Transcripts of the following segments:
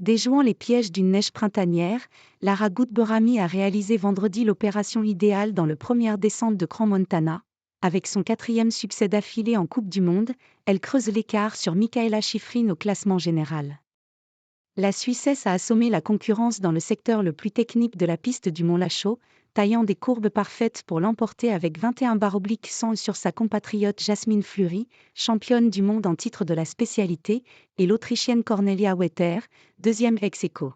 Déjouant les pièges d'une neige printanière, Lara Goudberami a réalisé vendredi l'opération idéale dans le première descente de Crans-Montana. Avec son 4e succès d'affilée en Coupe du Monde, elle creuse l'écart sur Mikaela Shiffrin au classement général. La Suissesse a assommé la concurrence dans le secteur le plus technique de la piste du Mont Lachaud, taillant des courbes parfaites pour l'emporter avec 21/100 sur sa compatriote Jasmine Fleury, championne du monde en titre de la spécialité, et l'Autrichienne Cornelia Wetter, 2e ex aequo.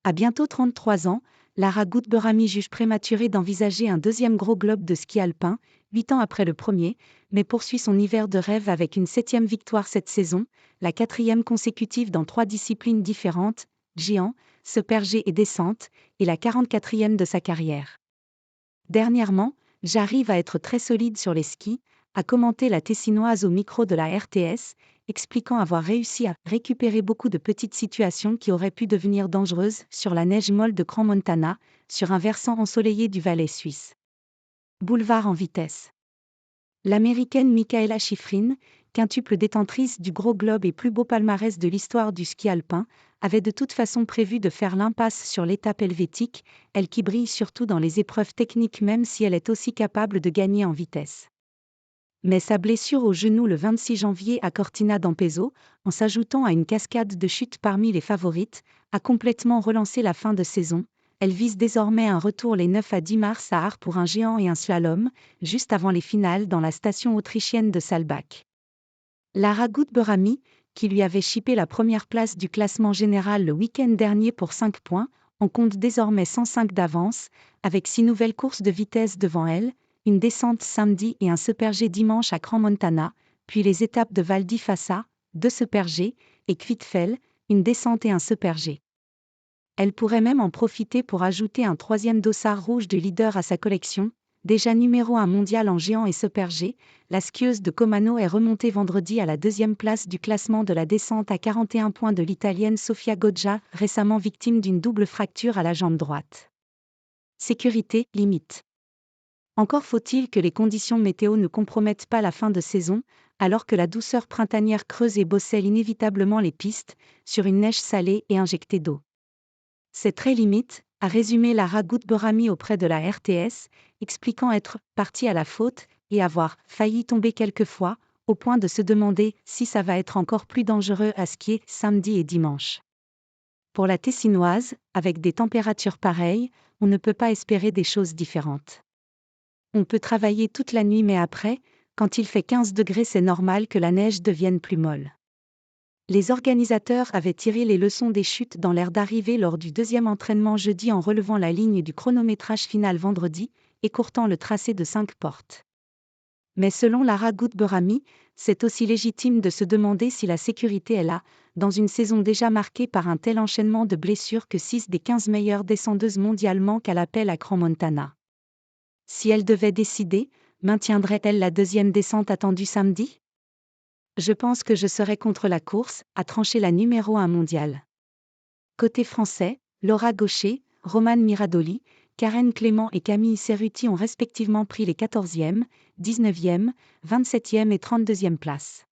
À bientôt 33 ans, Lara Goudberami juge prématuré d'envisager un deuxième gros globe de ski alpin, 8 ans après le premier, mais poursuit son hiver de rêve avec une 7e victoire cette saison, la 4e consécutive dans 3 disciplines différentes, géant, super-G et descente, et la 44e de sa carrière. Dernièrement, j'arrive à être très solide sur les skis, a commenté la Tessinoise au micro de la RTS, expliquant avoir réussi à récupérer beaucoup de petites situations qui auraient pu devenir dangereuses sur la neige molle de Crans-Montana, sur un versant ensoleillé du Valais suisse. Boulevard en vitesse. L'Américaine Mikaela Shiffrin, quintuple détentrice du gros globe et plus beau palmarès de l'histoire du ski alpin, avait de toute façon prévu de faire l'impasse sur l'étape helvétique, elle qui brille surtout dans les épreuves techniques même si elle est aussi capable de gagner en vitesse. Mais sa blessure au genou le 26 janvier à Cortina d'Ampezzo, en s'ajoutant à une cascade de chutes parmi les favorites, a complètement relancé la fin de saison. Elle vise désormais un retour les 9 à 10 mars à Aar pour un géant et un slalom, juste avant les finales dans la station autrichienne de Saalbach. Lara Goudberami, qui lui avait chippé la première place du classement général le week-end dernier pour 5 points, en compte désormais 105 d'avance, avec 6 nouvelles courses de vitesse devant elle, une descente samedi et un super-G dimanche à Crans-Montana, puis les étapes de Val di Fassa, 2 super-G, et Kvitfjell, une descente et un super-G. Elle pourrait même en profiter pour ajouter un 3e dossard rouge de leader à sa collection. Déjà numéro 1 mondial en géant et super-G, la skieuse de Comano est remontée vendredi à la 2e place du classement de la descente à 41 points de l'Italienne Sofia Goggia, récemment victime d'une double fracture à la jambe droite. Sécurité, limite. Encore faut-il que les conditions météo ne compromettent pas la fin de saison, alors que la douceur printanière creuse et bosselle inévitablement les pistes, sur une neige salée et injectée d'eau. C'est très limite, a résumé Lara Goudberami auprès de la RTS, expliquant être partie à la faute et avoir failli tomber quelques fois, au point de se demander si ça va être encore plus dangereux à skier samedi et dimanche. Pour la Tessinoise, avec des températures pareilles, on ne peut pas espérer des choses différentes. On peut travailler toute la nuit mais après, quand il fait 15 degrés c'est normal que la neige devienne plus molle. Les organisateurs avaient tiré les leçons des chutes dans l'aire d'arrivée lors du 2e entraînement jeudi en relevant la ligne du chronométrage final vendredi, écourtant le tracé de 5 portes. Mais selon Lara Goudberami, c'est aussi légitime de se demander si la sécurité est là, dans une saison déjà marquée par un tel enchaînement de blessures que 6 des 15 meilleures descendeuses mondiales manquent à l'appel à Crans-Montana. Si elle devait décider, maintiendrait-elle la 2e descente attendue samedi ? Je pense que je serai contre la course, a tranché la numéro 1 mondiale. Côté français, Laura Gaucher, Romane Miradoli, Karen Clément et Camille Cerruti ont respectivement pris les 14e, 19e, 27e et 32e places.